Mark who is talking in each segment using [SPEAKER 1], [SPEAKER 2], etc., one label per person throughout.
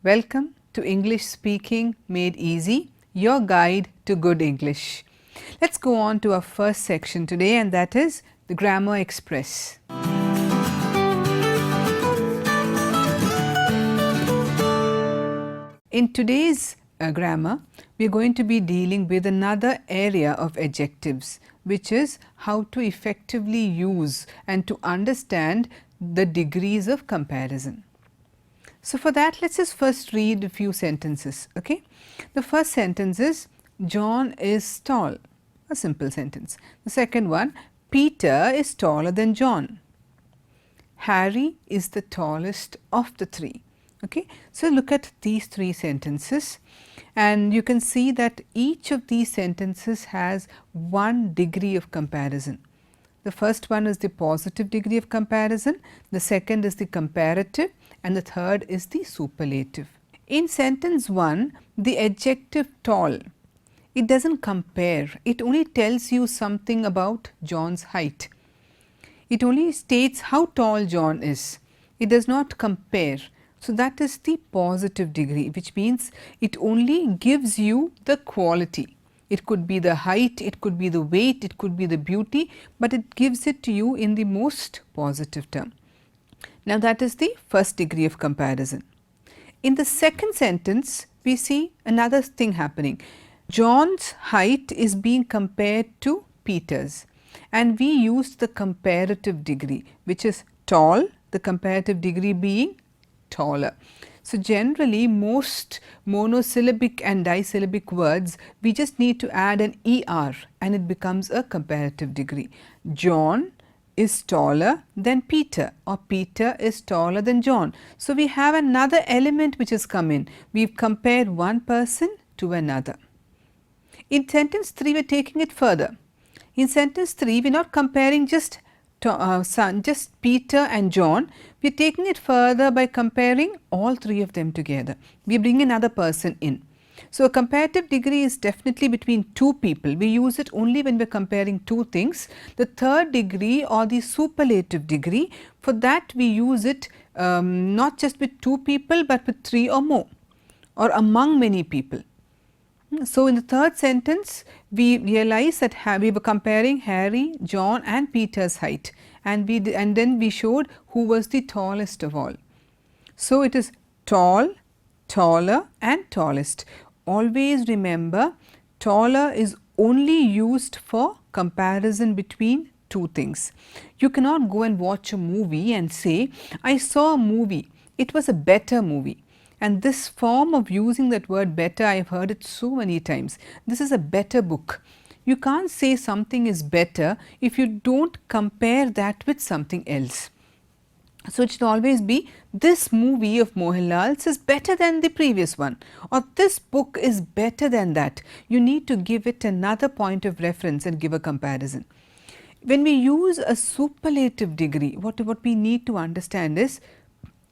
[SPEAKER 1] Welcome to English Speaking Made Easy, your guide to good English. Let's go on to our first section today, and that is the Grammar Express. In today's grammar, we are going to be dealing with another area of adjectives, which is how to effectively use and to understand the degrees of comparison. So, for that, let us just first read a few sentences. Okay? The first sentence is John is tall, a simple sentence. The second one, Peter is taller than John. Harry is the tallest of the three. Okay? So, look at these three sentences and you can see that each of these sentences has one degree of comparison. The first one is the positive degree of comparison, the second is the comparative, and the third is the superlative. In sentence 1, the adjective tall, it does not compare, it only tells you something about John's height. It only states how tall John is, it does not compare. So, that is the positive degree, which means it only gives you the quality. It could be the height, it could be the weight, it could be the beauty, but it gives it to you in the most positive term. Now, that is the first degree of comparison. In the second sentence, we see another thing happening. John's height is being compared to Peter's, and we used the comparative degree, which is tall, the comparative degree being taller. So, generally most monosyllabic and disyllabic words, we just need to add an ER and it becomes a comparative degree. John is taller than Peter, or Peter is taller than John. So, we have another element which has come in. We have compared one person to another. In sentence 3, we are taking it further. In sentence 3, we are not comparing just Peter and John, we are taking it further by comparing all three of them together. We bring another person in. So, a comparative degree is definitely between two people. We use it only when we are comparing two things. The third degree or the superlative degree, for that we use it not just with two people, but with three or more, or among many people. So, in the third sentence, we realize that we were comparing Harry, John and Peter's height, and then we showed who was the tallest of all. So, it is tall, taller and tallest. Always remember, taller is only used for comparison between two things. You cannot go and watch a movie and say, I saw a movie, it was a better movie. And this form of using that word better, I have heard it so many times. This is a better book. You can't say something is better if you don't compare that with something else. So, it should always be, this movie of Mohanlal's is better than the previous one, or this book is better than that. You need to give it another point of reference and give a comparison. When we use a superlative degree, what we need to understand is,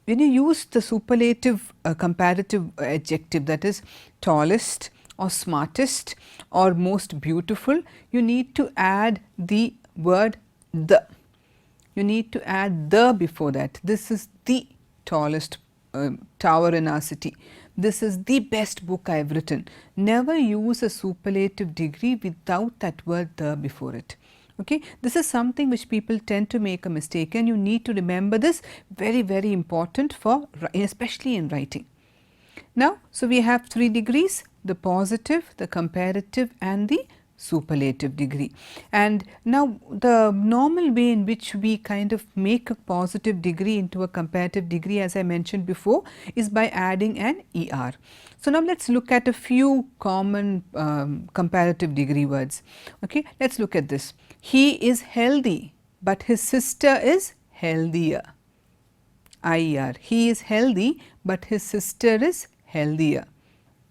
[SPEAKER 1] when you use the superlative comparative adjective, that is tallest or smartest or most beautiful, you need to add the word the. You need to add the before that. This is the tallest tower in our city. This is the best book I have written. Never use a superlative degree without that word the before it. Okay. This is something which people tend to make a mistake, and you need to remember this, very, very important for especially in writing. Now, so we have three degrees, the positive, the comparative and the superlative degree. And now the normal way in which we kind of make a positive degree into a comparative degree, as I mentioned before, is by adding an ER. So, now let us look at a few common comparative degree words. Okay, let us look at this. He is healthy, but his sister is healthier. IER. He is healthy, but his sister is healthier.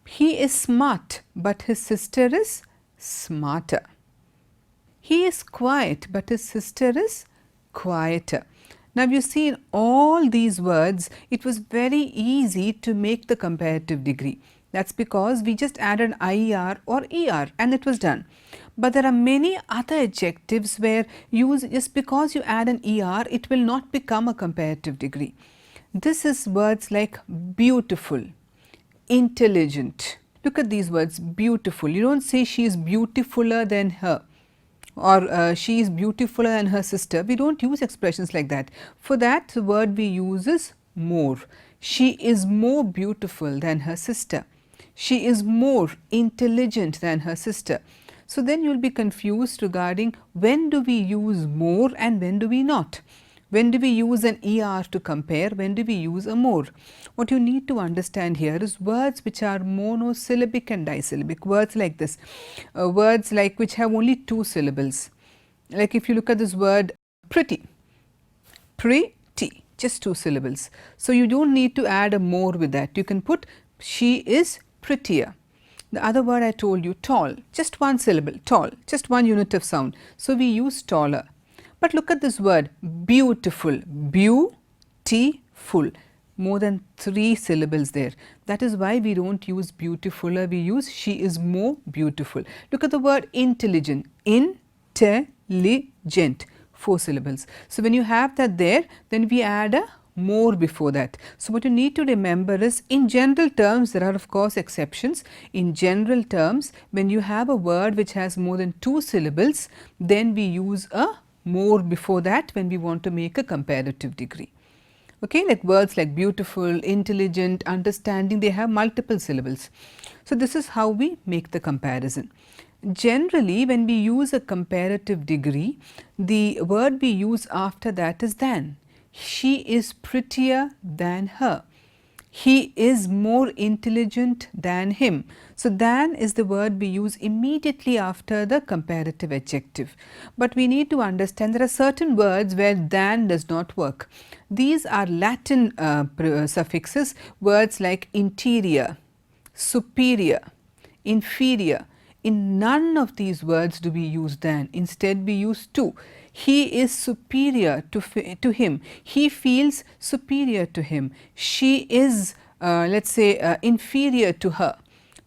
[SPEAKER 1] He is smart, but his sister is smarter. He is quiet, but his sister is quieter. Now, you see, in all these words, it was very easy to make the comparative degree. That is because we just added IER or ER and it was done. But there are many other adjectives where just because you add an ER, it will not become a comparative degree. This is words like beautiful, intelligent. Look at these words, beautiful. You don't say she is beautifuler than her, or she is beautifuler than her sister. We don't use expressions like that. For that, the word we use is more. She is more beautiful than her sister. She is more intelligent than her sister. So then you will be confused regarding when do we use more and when do we not. When do we use an ER to compare? When do we use a more? What you need to understand here is words which are monosyllabic and disyllabic. Words like this, words like which have only two syllables. Like if you look at this word pretty, pretty, just two syllables. So you don't need to add a more with that. You can put she is prettier. The other word I told you, tall, just one syllable, tall, just one unit of sound. So we use taller. But look at this word, beautiful, beautiful, more than three syllables there. That is why we don't use beautifuler, we use she is more beautiful. Look at the word intelligent, intelligent, four syllables. So when you have that there, then we add a more before that. So what you need to remember is, in general terms, there are of course exceptions. In general terms, when you have a word which has more than two syllables, then we use a more before that when we want to make a comparative degree. Okay, like words like beautiful, intelligent, understanding, they have multiple syllables. So this is how we make the comparison. Generally, when we use a comparative degree, the word we use after that is than. She is prettier than her. He is more intelligent than him. So than is the word we use immediately after the comparative adjective. But we need to understand there are certain words where than does not work. These are Latin suffixes, words like interior, superior, inferior. In none of these words do we use than. Instead we use to. He is superior to him. He feels superior to him. She is let us say inferior to her.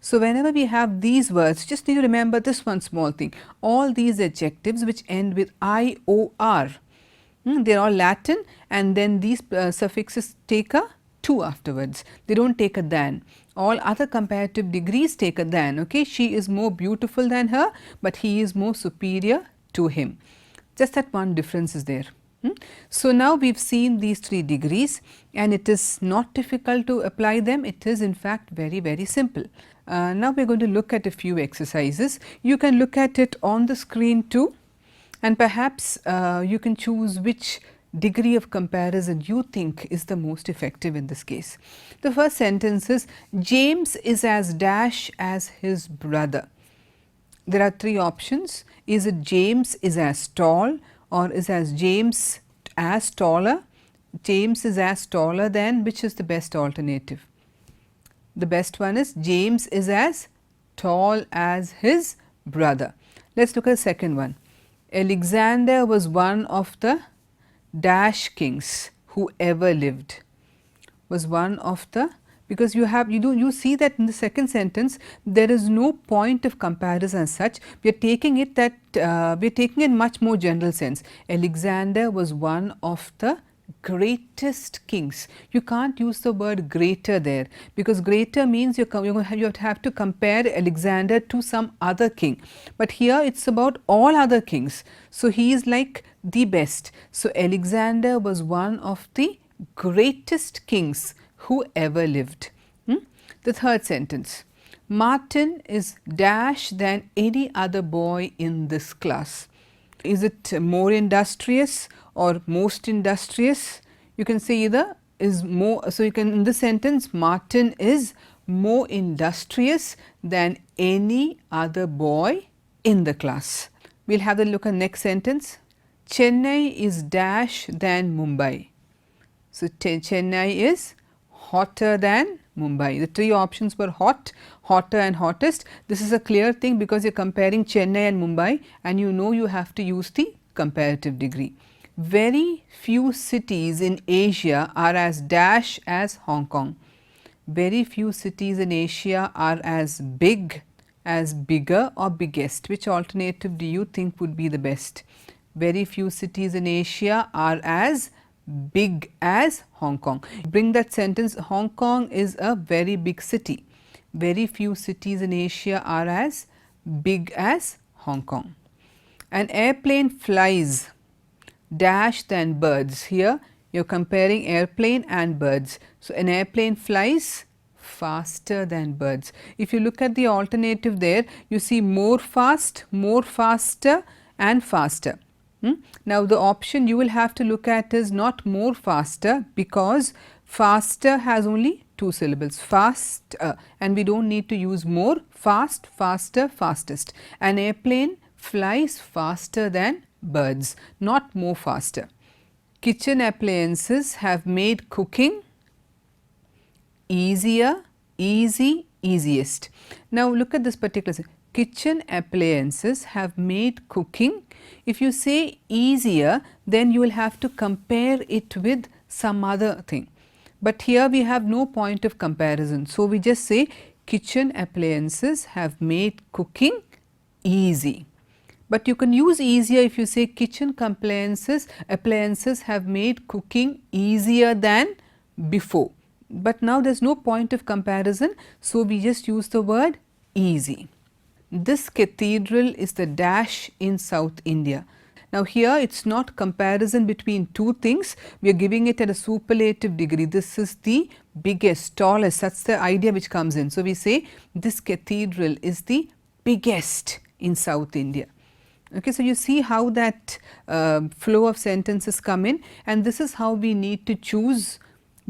[SPEAKER 1] So whenever we have these words, just need to remember this one small thing. All these adjectives which end with IOR, they are all Latin, and then these suffixes take a to afterwards. They don't take a than. All other comparative degrees take a than. Okay, she is more beautiful than her, but he is more superior to him. Just that one difference is there. So now we have seen these three degrees, and it is not difficult to apply them. It is in fact very, very simple. Now we are going to look at a few exercises. You can look at it on the screen too, and perhaps you can choose which degree of comparison you think is the most effective in this case. The first sentence is, James is as dash as his brother. There are three options. Is it James is as tall, or is as James as taller? James is as taller than, which is the best alternative? The best one is James is as tall as his brother. Let us look at the second one. Alexander was one of the dash kings who ever lived. Was one of the, because you see that in the second sentence there is no point of comparison as such. We are taking it that we are taking in much more general sense. Alexander was one of the greatest kings. You can't use the word greater there, because greater means you have to compare Alexander to some other king, but here it is about all other kings. So he is like the best. So Alexander was one of the greatest kings who ever lived. The third sentence, Martin is dash than any other boy in this class. Is it more industrious or most industrious? You can say either is more. So you can, in this sentence, Martin is more industrious than any other boy in the class. We will have a look at next sentence. Chennai is dash than Mumbai. So Chennai is hotter than Mumbai. The three options were hot, hotter and hottest. This is a clear thing because you are comparing Chennai and Mumbai, and you know you have to use the comparative degree. Very few cities in Asia are as dash as Hong Kong. Very few cities in Asia are as big as bigger or biggest. Which alternative do you think would be the best? Very few cities in Asia are as big as Hong Kong. Bring that sentence, Hong Kong is a very big city. very few cities in Asia are as big as Hong Kong. An airplane flies dash than birds. Here you are comparing airplane and birds. So, an airplane flies faster than birds. If you look at the alternative there, you see more fast, more faster and faster. Now, the option you will have to look at is not more faster, because faster has only 2 syllables, fast, and we do not need to use more. Fast, faster, fastest. An airplane flies faster than birds, not more faster. Kitchen appliances have made cooking easier, easy, easiest. Now, look at this particular sentence. Kitchen appliances have made cooking. If you say easier, then you will have to compare it with some other thing. But here we have no point of comparison. So, we just say kitchen appliances have made cooking easy. But you can use easier if you say kitchen appliances have made cooking easier than before. But now there is no point of comparison. So, we just use the word easy. This cathedral is the dash in South India. Now, here it is not comparison between two things, we are giving it at a superlative degree. This is the biggest, tallest, that is the idea which comes in. So, we say this cathedral is the biggest in South India. Okay, so, you see how that flow of sentences come in, and this is how we need to choose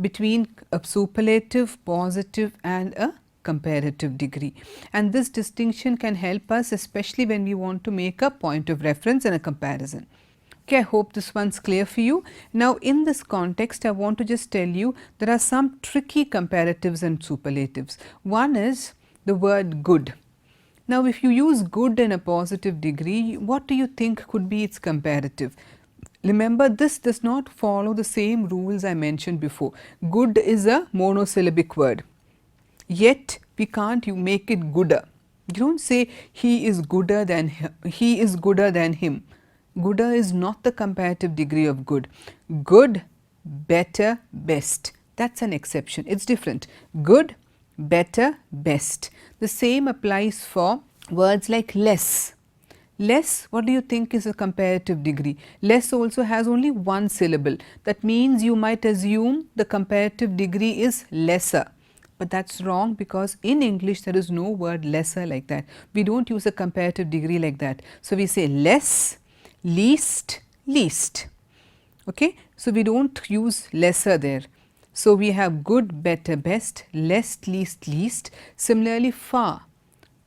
[SPEAKER 1] between a superlative, positive and a comparative degree, and this distinction can help us especially when we want to make a point of reference and a comparison. Okay, I hope this one is clear for you. Now, in this context, I want to just tell you there are some tricky comparatives and superlatives. One is the word good. Now, if you use good in a positive degree, what do you think could be its comparative? Remember, this does not follow the same rules I mentioned before. Good is a monosyllabic word. Yet we can't make it gooder. You do not say he is gooder than him. Gooder is not the comparative degree of good. Good, better, best, that is an exception, it is different. Good, better, best. The same applies for words like less. Less, what do you think is a comparative degree? Less also has only one syllable. That means you might assume the comparative degree is lesser. But that is wrong, because in English there is no word lesser like that. We do not use a comparative degree like that. So, we say less, least, least. Okay? So, we do not use lesser there. So, we have good, better, best, less, least, least. Similarly, far.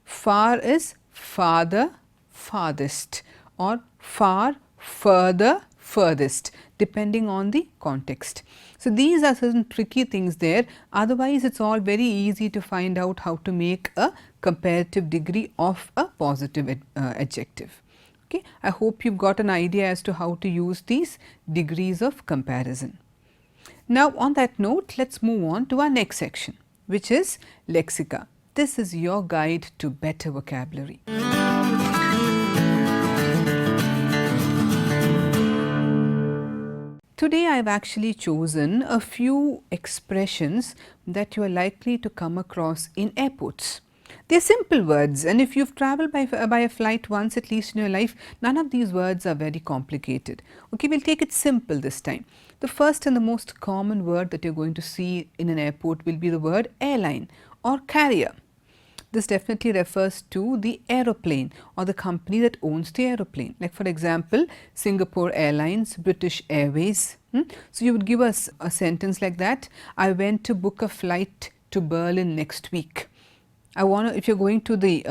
[SPEAKER 1] Far is farther, farthest, or far, further, furthest, depending on the context. So, these are certain tricky things there, otherwise it is all very easy to find out how to make a comparative degree of a positive adjective. Okay. I hope you have got an idea as to how to use these degrees of comparison. Now, on that note, let us move on to our next section, which is Lexica. This is your guide to better vocabulary. Today I have actually chosen a few expressions that you are likely to come across in airports. They are simple words, and if you have travelled by a flight once at least in your life, none of these words are very complicated. Okay, we will take it simple this time. The first and the most common word that you are going to see in an airport will be the word airline or carrier. This definitely refers to the aeroplane or the company that owns the aeroplane. Like for example, Singapore Airlines, British Airways. So, you would give us a sentence like that. I went to book a flight to Berlin next week. I want to, if you are going to the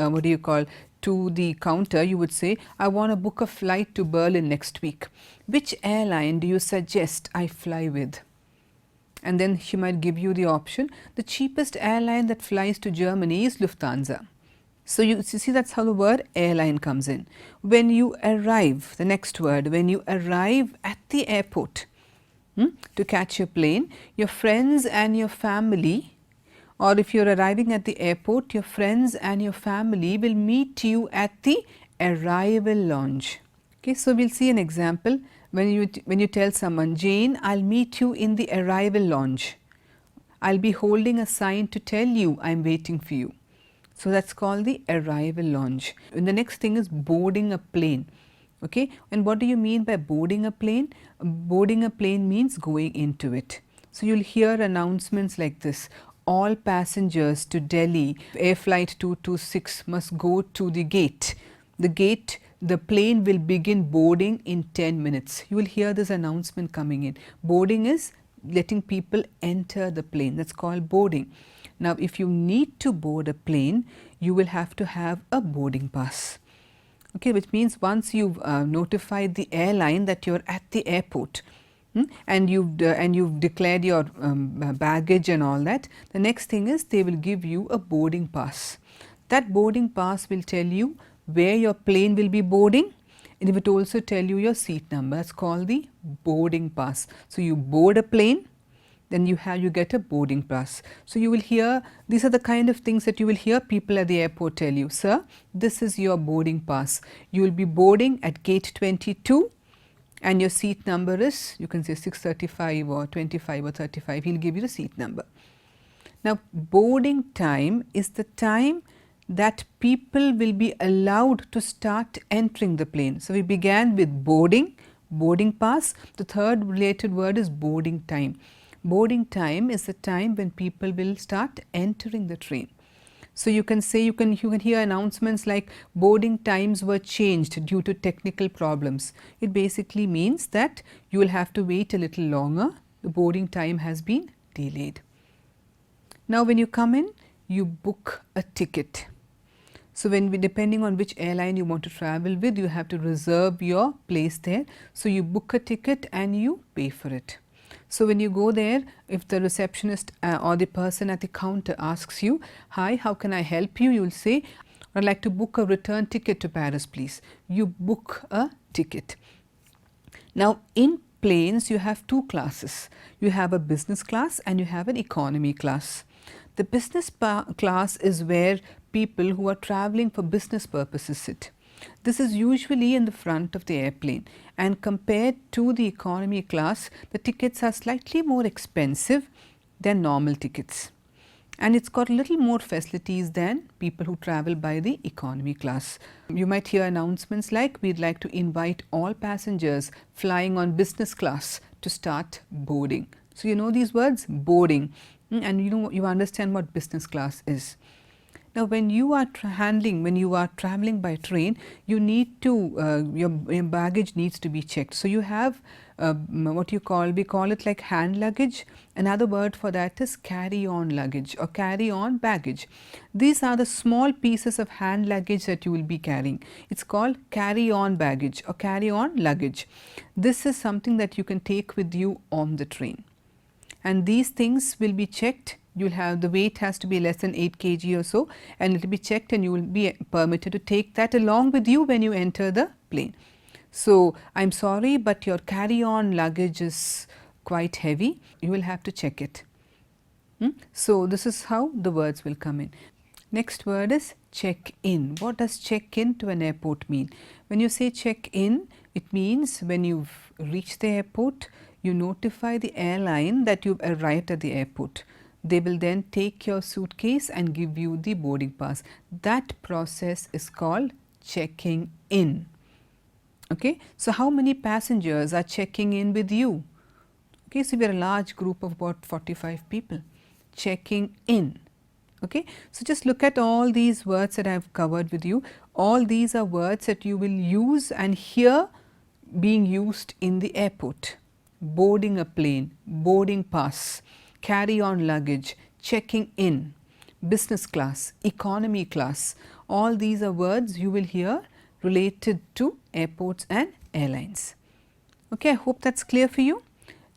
[SPEAKER 1] to the counter, you would say, I want to book a flight to Berlin next week. Which airline do you suggest I fly with? And then she might give you the option, the cheapest airline that flies to Germany is Lufthansa. So, you see that is how the word airline comes in. When you arrive, the next word, when you arrive at the airport to catch your plane, your friends and your family, or if you are arriving at the airport, your friends and your family will meet you at the arrival lounge. Okay, so, we will see an example. When you tell someone, Jane, I will meet you in the arrival lounge. I'll be holding a sign to tell you I'm waiting for you. So that's called the arrival lounge. And the next thing is boarding a plane. Okay, and what do you mean by boarding a plane? Boarding a plane means going into it. So you'll hear announcements like this: all passengers to Delhi, air flight 226 must go to the gate. The plane will begin boarding in 10 minutes. You will hear this announcement coming in. Boarding is letting people enter the plane. That's called boarding. Now, if you need to board a plane, you will have to have a boarding pass. Okay, which means once you've notified the airline that you're at the airport, and you've declared your baggage and all that, the next thing is they will give you a boarding pass. That boarding pass will tell you where your plane will be boarding, and it will also tell you your seat number. That's called the boarding pass. So you board a plane, then you get a boarding pass. So you will hear, these are the kind of things that you will hear people at the airport tell you: sir, this is your boarding pass. You will be boarding at gate 22 and your seat number is, you can say 635 or 25 or 35. He'll give you the seat number. Now, boarding time is the time that people will be allowed to start entering the plane. So we began with boarding, boarding pass. The third related word is boarding time. Boarding time is the time when people will start entering the train. So you can say, you can hear announcements like boarding times were changed due to technical problems. It basically means that you will have to wait a little longer. The boarding time has been delayed. Now when you come in, you book a ticket. So depending on which airline you want to travel with, you have to reserve your place there. So you book a ticket and you pay for it. So when you go there, if the receptionist or the person at the counter asks you, "Hi, how can I help you?" you will say, "I'd like to book a return ticket to Paris, please." You book a ticket. Now in planes you have two classes. You have a business class and you have an economy class. The business class is where people who are traveling for business purposes sit. This is usually in the front of the airplane, and compared to the economy class, the tickets are slightly more expensive than normal tickets, and it's got a little more facilities than people who travel by the economy class. You might hear announcements like, "We'd like to invite all passengers flying on business class to start boarding." So you know these words, boarding, and you understand what business class is. Now, when you are traveling by train, you need to your baggage needs to be checked. So you have we call it like hand luggage. Another word for that is carry-on luggage or carry-on baggage. These are the small pieces of hand luggage that you will be carrying. It's called carry-on baggage or carry-on luggage. This is something that you can take with you on the train, and these things will be checked. You'll have, the weight has to be less than 8 kg or so, and it will be checked, and you will be permitted to take that along with you when you enter the plane. So I'm sorry, but your carry-on luggage is quite heavy. You will have to check it. So this is how the words will come in. Next word is check-in. What does check-in to an airport mean? When you say check-in, it means when you've reached the airport, you notify the airline that you've arrived at the airport. They will then take your suitcase and give you the boarding pass. That process is called checking in. Okay, so how many passengers are checking in with you? Okay, so we are a large group of about 45 people checking in. Okay, so just look at all these words that I have covered with you. All these are words that you will use and hear being used in the airport. Boarding a plane, boarding pass, carry-on luggage, checking in, business class, economy class. All these are words you will hear related to airports and airlines. Okay, I hope that's clear for you.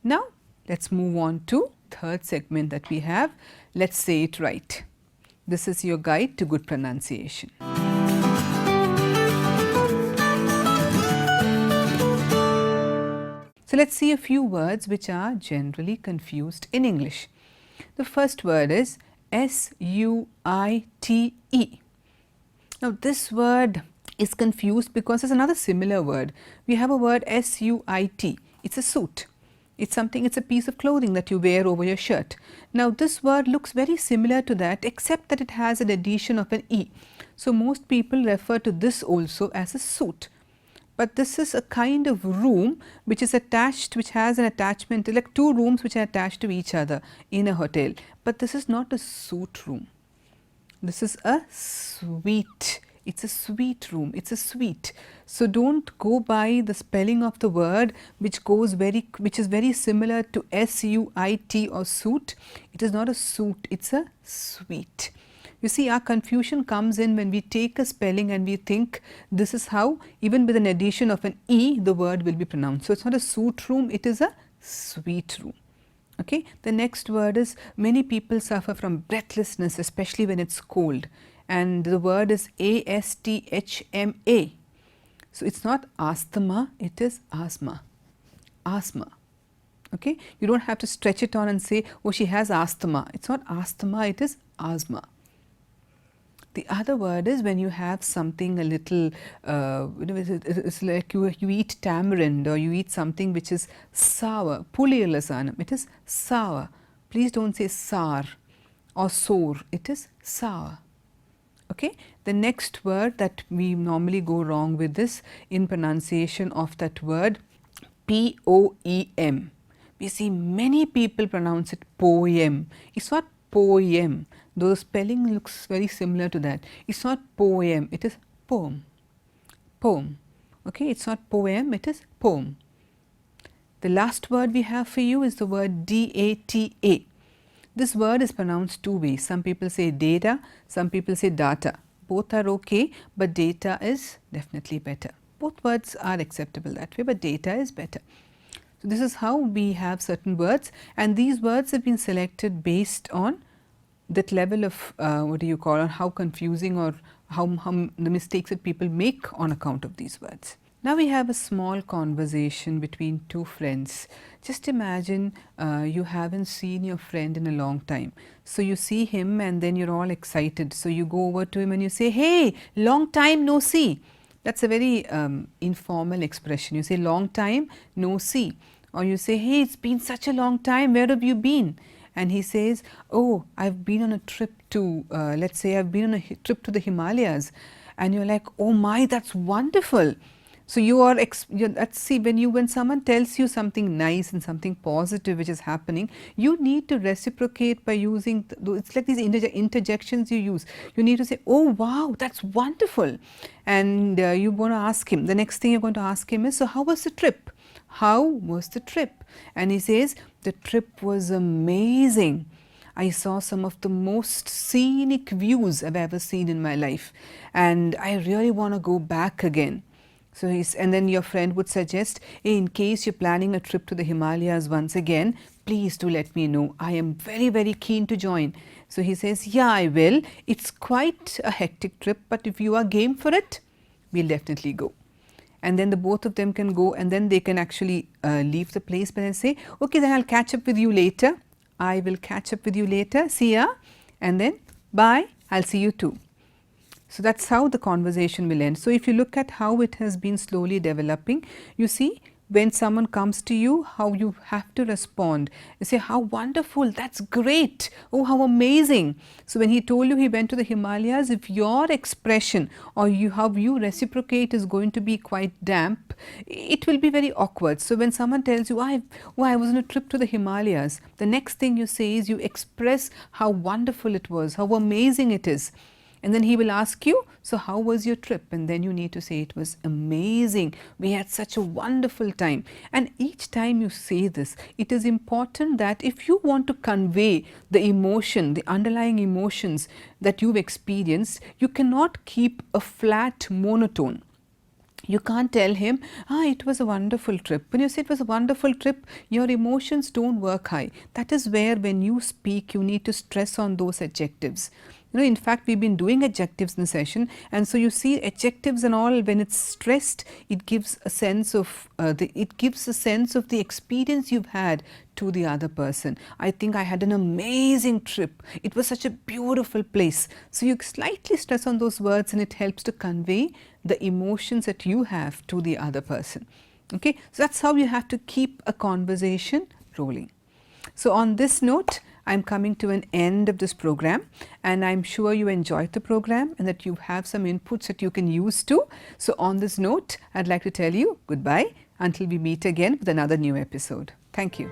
[SPEAKER 1] Now, let's move on to third segment that we have. Let's say it right. This is your guide to good pronunciation. So let's see a few words which are generally confused in English. The first word is suite. Now this word is confused because there's another similar word. We have a word suit. It's a suit. It's something, it's a piece of clothing that you wear over your shirt. Now this word looks very similar to that, except that it has an addition of an E. So most people refer to this also as a suit. But this is a kind of room which is attached, which has an attachment, like two rooms which are attached to each other in a hotel. But this is not a suite room. This is a suite. It's a suite room. It's a suite. So don't go by the spelling of the word which is very similar to S-U-I-T or suit. It is not a suit. It's a suite. You see, our confusion comes in when we take a spelling and we think this is how, even with an addition of an E, the word will be pronounced. So it's not a suite room, it is a suite room. Okay. The next word is, many people suffer from breathlessness, especially when it's cold. And the word is ASTHMA. So it's not asthma, it is asthma. Asthma. Okay. You don't have to stretch it on and say, oh, she has asthma. It's not asthma, it is asthma. The other word is when you have something a little, it's like you eat tamarind or you eat something which is sour, puliyalasanam, it is sour. Please don't say sour or sour, it is sour. Okay. The next word that we normally go wrong with is in pronunciation of that word, P-O-E-M. We see many people pronounce it poem. It's not poem, though the spelling looks very similar to that. It's not poem, it is poem. Poem. Okay, it's not poem, it is poem. The last word we have for you is the word D-A-T-A. This word is pronounced two ways. Some people say data, some people say data. Both are okay, but data is definitely better. Both words are acceptable that way, but data is better. So this is how we have certain words, and these words have been selected based on that level of how confusing or how the mistakes that people make on account of these words. Now we have a small conversation between two friends. Just imagine you haven't seen your friend in a long time. So you see him and then you're all excited. So you go over to him and you say, hey, long time no see. That's a very informal expression. You say long time no see. Or you say, hey, it's been such a long time, where have you been? And he says, oh, I've been on a trip to, let's say I've been on a trip to the Himalayas. And you're like, oh my, that's wonderful. So you are, when someone tells you something nice and something positive which is happening, you need to reciprocate by using, it's like these interjections you use. You need to say, oh wow, that's wonderful. And you want to ask him, the next thing you're going to ask him is, so how was the trip? How was the trip? And he says, the trip was amazing. I saw some of the most scenic views I've ever seen in my life. And I really want to go back again. So and then your friend would suggest, hey, in case you're planning a trip to the Himalayas once again, please do let me know. I am very, very keen to join. So he says, yeah, I will. It's quite a hectic trip, but if you are game for it, we'll definitely go. And then the both of them can go, and then they can actually leave the place, but then say, okay, then I'll catch up with you later. I will catch up with you later. See ya. And then bye. I'll see you too. So that's how the conversation will end. So if you look at how it has been slowly developing, you see when someone comes to you, how you have to respond. You say, how wonderful, that's great, oh, how amazing. So when he told you he went to the Himalayas, if your expression or how you reciprocate is going to be quite damp, it will be very awkward. So when someone tells you, I was on a trip to the Himalayas, the next thing you say is you express how wonderful it was, how amazing it is. And then he will ask you, so how was your trip? And then you need to say, it was amazing. We had such a wonderful time. And each time you say this, it is important that if you want to convey the emotion, the underlying emotions that you've experienced, you cannot keep a flat monotone. You can't tell him, it was a wonderful trip. When you say it was a wonderful trip, your emotions don't work high. That is where when you speak, you need to stress on those adjectives. In fact, we've been doing adjectives in the session, and so you see adjectives and all, when it's stressed, it gives a sense of the experience you've had to the other person. I think I had an amazing trip. It was such a beautiful place. So you slightly stress on those words, and it helps to convey the emotions that you have to the other person. Okay, so that's how you have to keep a conversation rolling. So on this note, I'm coming to an end of this program, and I'm sure you enjoyed the program and that you have some inputs that you can use too. So on this note, I'd like to tell you goodbye until we meet again with another new episode. Thank you.